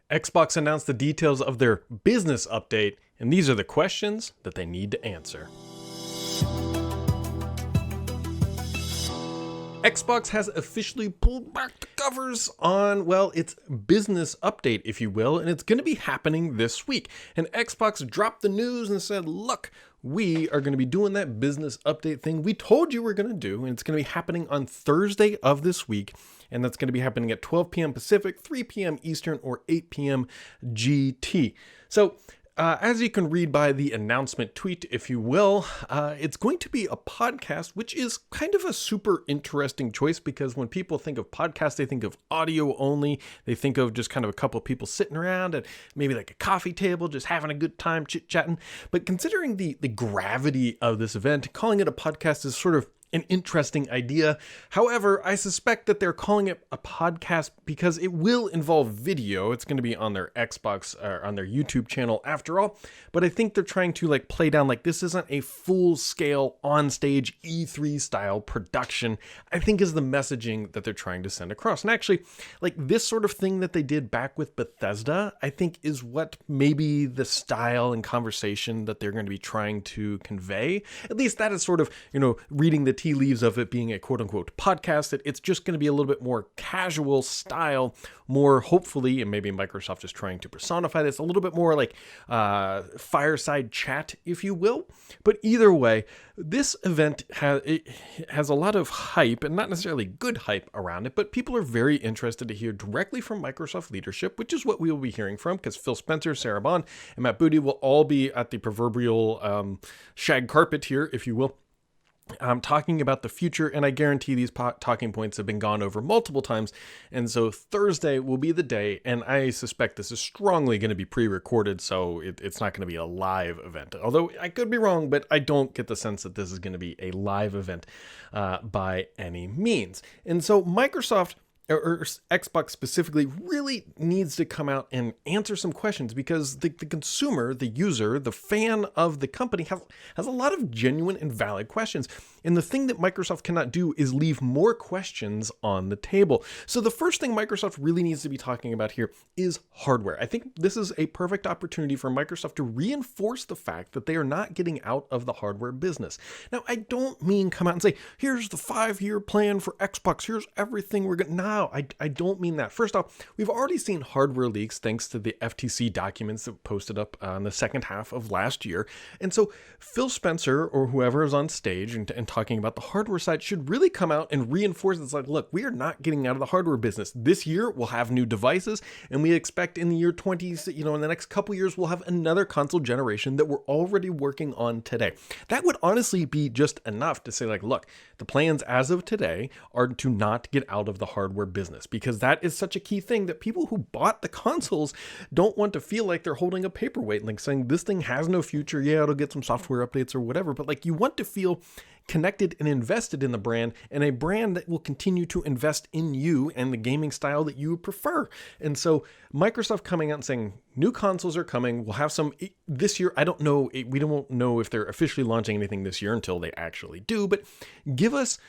Xbox announced the details of their business update, and these are the questions that they need to answer. Xbox has officially pulled back the covers on, well, its business update, if you will, and it's going to be happening this week. And Xbox dropped the news and said, look, we are going to be doing that business update thing we told you we're going to do, and it's going to be happening on Thursday of this week, and that's going to be happening at 12 p.m. Pacific, 3 p.m. Eastern, or 8 p.m. GT. So, as you can read by the announcement tweet, if you will, it's going to be a podcast, which is kind of a super interesting choice because when people think of podcasts, they think of audio only. They think of just kind of a couple of people sitting around at maybe like a coffee table, just having a good time chit-chatting. But considering the gravity of this event, calling it a podcast is sort of an interesting idea. However, I suspect that they're calling it a podcast because it will involve video. It's going to be on their Xbox or on their YouTube channel after all. But I think they're trying to like play down like this isn't a full-scale on-stage E3 style production, I think is the messaging that they're trying to send across. And actually, like this sort of thing that they did back with Bethesda, I think is what maybe the style and conversation that they're going to be trying to convey. At least that is sort of, reading the tea leaves of it being a quote-unquote podcast, that it's just going to be a little bit more casual style, more hopefully, and maybe Microsoft is trying to personify this, a little bit more like fireside chat, if you will. But either way, this event has a lot of hype, and not necessarily good hype around it, but people are very interested to hear directly from Microsoft leadership, which is what we will be hearing from, because Phil Spencer, Sarah Bond, and Matt Booty will all be at the proverbial shag carpet here, if you will. Talking about the future, and I guarantee these talking points have been gone over multiple times, and so Thursday will be the day, and I suspect this is strongly going to be pre-recorded, so it's not going to be a live event, although I could be wrong, but I don't get the sense that this is going to be a live event by any means. And so Microsoft, or Xbox specifically, really needs to come out and answer some questions because the consumer, the user, the fan of the company has a lot of genuine and valid questions. And the thing that Microsoft cannot do is leave more questions on the table. So the first thing Microsoft really needs to be talking about here is hardware. I think this is a perfect opportunity for Microsoft to reinforce the fact that they are not getting out of the hardware business. Now, I don't mean come out and say, here's the 5-year plan for Xbox, here's everything we're going to... No, I don't mean that. First off, we've already seen hardware leaks thanks to the FTC documents that posted up on the second half of last year. And so Phil Spencer or whoever is on stage and talking about the hardware side should really come out and reinforce it's like, look, we are not getting out of the hardware business. This year we'll have new devices, and we expect in the year 20, in the next couple years, we'll have another console generation that we're already working on today. That would honestly be just enough to say like, look, the plans as of today are to not get out of the hardware business, because that is such a key thing that people who bought the consoles don't want to feel like they're holding a paperweight, like saying this thing has no future. Yeah, it'll get some software updates or whatever, but like you want to feel connected and invested in the brand, and a brand that will continue to invest in you and the gaming style that you prefer. And so Microsoft coming out and saying new consoles are coming, we'll have some this year. I don't know, we don't know if they're officially launching anything this year until they actually do, but give us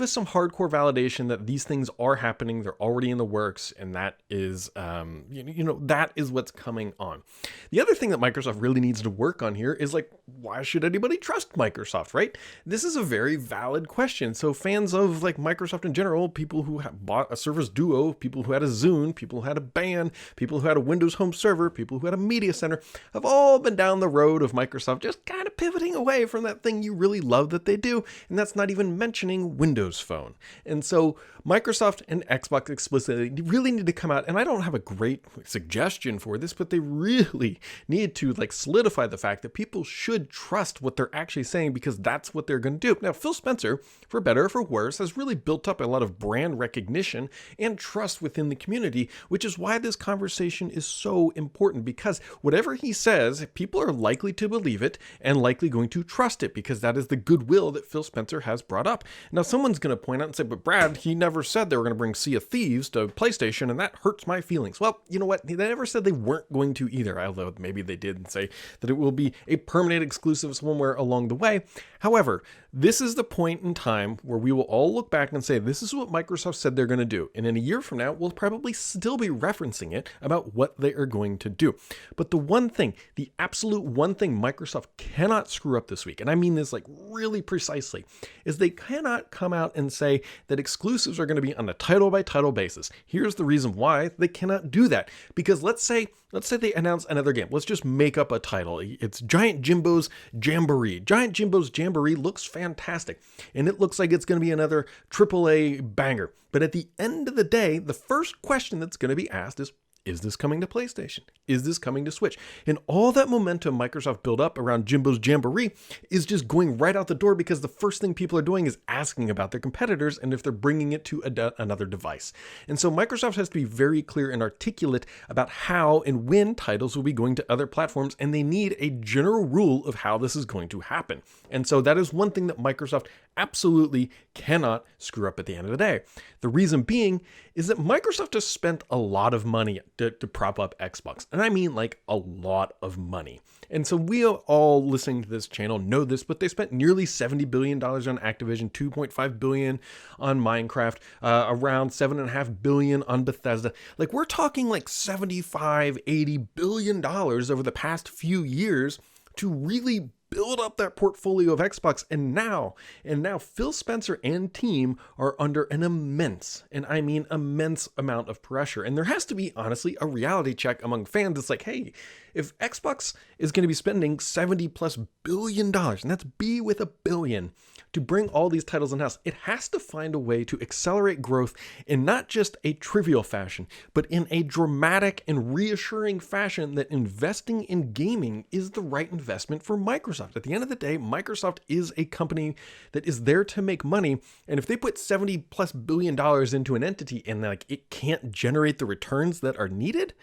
some hardcore validation that these things are happening, they're already in the works, and that is that is what's coming on. The other thing that Microsoft really needs to work on here is like, why should anybody trust Microsoft, right? This is a very valid question. So fans of like Microsoft in general, people who bought a Surface Duo, people who had a Zune, people who had a Band, people who had a Windows Home Server, people who had a Media Center, have all been down the road of Microsoft just kind of pivoting away from that thing you really love that they do. And that's not even mentioning Windows Phone. And so Microsoft and Xbox explicitly really need to come out, and I don't have a great suggestion for this, but they really need to like solidify the fact that people should trust what they're actually saying, because that's what they're going to do. Now, Phil Spencer, for better or for worse, has really built up a lot of brand recognition and trust within the community, which is why this conversation is so important, because whatever he says, people are likely to believe it and likely going to trust it, because that is the goodwill that Phil Spencer has brought up. Now, someone's going to point out and say, but Brad, he never said they were going to bring Sea of Thieves to PlayStation, and that hurts my feelings. Well, you know what? They never said they weren't going to either, although maybe they did say that it will be a permanent exclusive somewhere along the way. However, this This is the point in time where we will all look back and say, this is what Microsoft said they're going to do. And in a year from now, we'll probably still be referencing it about what they are going to do. But the one thing, the absolute one thing Microsoft cannot screw up this week, and I mean this like really precisely, is they cannot come out and say that exclusives are going to be on a title by title basis. Here's the reason why they cannot do that. Because let's say they announce another game. Let's just make up a title. It's Giant Jimbo's Jamboree. Giant Jimbo's Jamboree looks fantastic, and it looks like it's going to be another AAA banger. But at the end of the day, the first question that's going to be asked is this coming to PlayStation? Is this coming to Switch? And all that momentum Microsoft built up around Jimbo's Jamboree is just going right out the door, because the first thing people are doing is asking about their competitors and if they're bringing it to another device. And so Microsoft has to be very clear and articulate about how and when titles will be going to other platforms, and they need a general rule of how this is going to happen. And so that is one thing that Microsoft absolutely cannot screw up at the end of the day. The reason being is that Microsoft has spent a lot of money to prop up Xbox. And I mean like a lot of money. And so we all listening to this channel know this, but they spent nearly $70 billion on Activision, $2.5 billion on Minecraft, around $7.5 billion on Bethesda. Like, we're talking like $75-80 billion over the past few years to really build up that portfolio of Xbox. And now Phil Spencer and team are under an immense, and I mean immense, amount of pressure. And there has to be, honestly, a reality check among fans. It's like, hey, if Xbox is going to be spending $70+ billion, and that's B with a billion, to bring all these titles in-house, it has to find a way to accelerate growth in not just a trivial fashion, but in a dramatic and reassuring fashion that investing in gaming is the right investment for Microsoft. At the end of the day, Microsoft is a company that is there to make money, and if they put $70+ billion into an entity and like it can't generate the returns that are needed,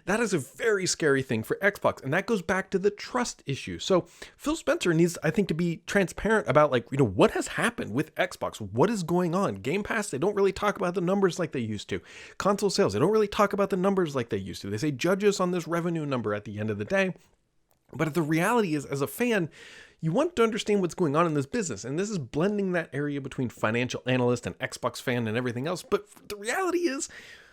that is a very scary thing for Xbox. And that goes back to the trust issue. So Phil Spencer needs, I think, to be transparent about, like, what has happened with Xbox? What is going on? Game Pass, they don't really talk about the numbers like they used to. Console sales, they don't really talk about the numbers like they used to. They say, judge us on this revenue number at the end of the day. But the reality is, as a fan, you want to understand what's going on in this business. And this is blending that area between financial analyst and Xbox fan and everything else. But the reality is,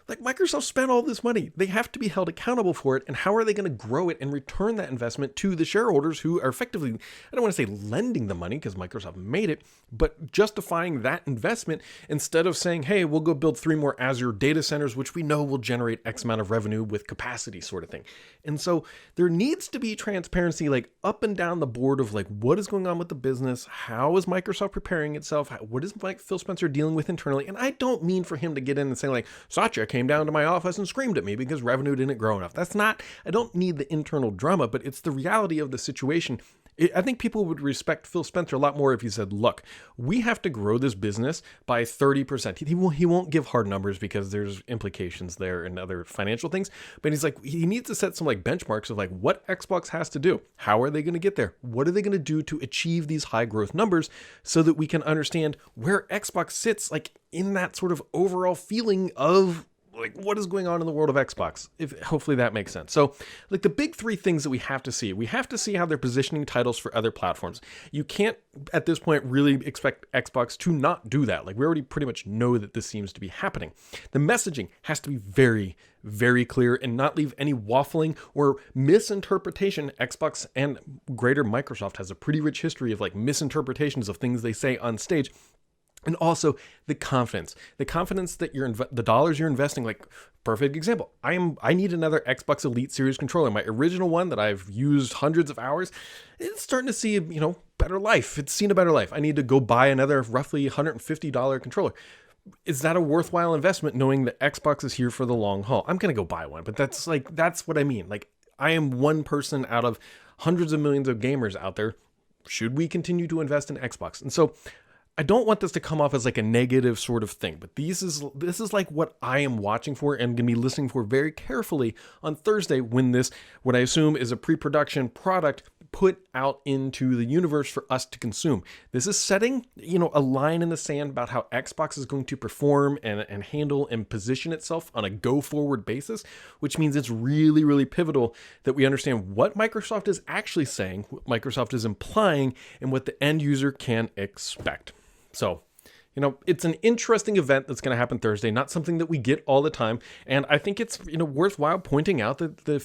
like, Microsoft spent all this money. They have to be held accountable for it. And how are they going to grow it and return that investment to the shareholders who are effectively, I don't want to say lending the money because Microsoft made it, but justifying that investment instead of saying, hey, we'll go build 3 more Azure data centers, which we know will generate X amount of revenue with capacity, sort of thing. And so there needs to be transparency, like, up and down the board of, like, what is going on with the business? How is Microsoft preparing itself? What is Phil Spencer dealing with internally? And I don't mean for him to get in and say, like, Satya came down to my office and screamed at me because revenue didn't grow enough. That's not, I don't need the internal drama, but it's the reality of the situation. I think people would respect Phil Spencer a lot more if he said, look, we have to grow this business by 30%. He won't give hard numbers because there's implications there and other financial things, but he's like, he needs to set some like benchmarks of like what Xbox has to do. How are they going to get there? What are they going to do to achieve these high growth numbers so that we can understand where Xbox sits, like, in that sort of overall feeling of, like, what is going on in the world of Xbox? Hopefully that makes sense. So, like, the big 3 things that we have to see how they're positioning titles for other platforms. You can't, at this point, really expect Xbox to not do that. Like, we already pretty much know that this seems to be happening. The messaging has to be very, very clear and not leave any waffling or misinterpretation. Xbox and greater Microsoft has a pretty rich history of, like, misinterpretations of things they say on stage. And also the confidence that the dollars you're investing, like, perfect example. I need another Xbox Elite Series controller. My original one that I've used hundreds of hours, it's starting to see, better life. It's seen a better life. I need to go buy another roughly $150 controller. Is that a worthwhile investment knowing that Xbox is here for the long haul? I'm going to go buy one, but that's what I mean. Like, I am one person out of hundreds of millions of gamers out there. Should we continue to invest in Xbox? And so I don't want this to come off as like a negative sort of thing, but this is like what I am watching for and going to be listening for very carefully on Thursday when this, what I assume is a pre-production product, put out into the universe for us to consume. This is setting, a line in the sand about how Xbox is going to perform and handle and position itself on a go-forward basis, which means it's really, really pivotal that we understand what Microsoft is actually saying, what Microsoft is implying, and what the end user can expect. So, it's an interesting event that's going to happen Thursday, not something that we get all the time. And I think it's, worthwhile pointing out that the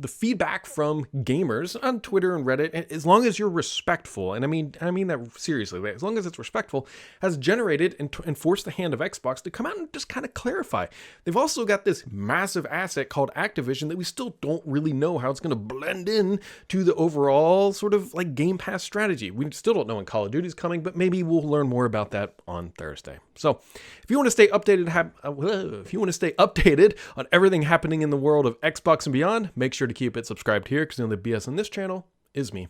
feedback from gamers on Twitter and Reddit, as long as you're respectful, and I mean that seriously, as long as it's respectful, has generated and forced the hand of Xbox to come out and just kind of clarify. They've also got this massive asset called Activision that we still don't really know how it's going to blend in to the overall sort of like Game Pass strategy. We still don't know when Call of Duty is coming, but maybe we'll learn more about that on Thursday. So if you want to stay updated, on everything happening in the world of Xbox and beyond, make sure to keep it subscribed here, because the only BS on this channel is me.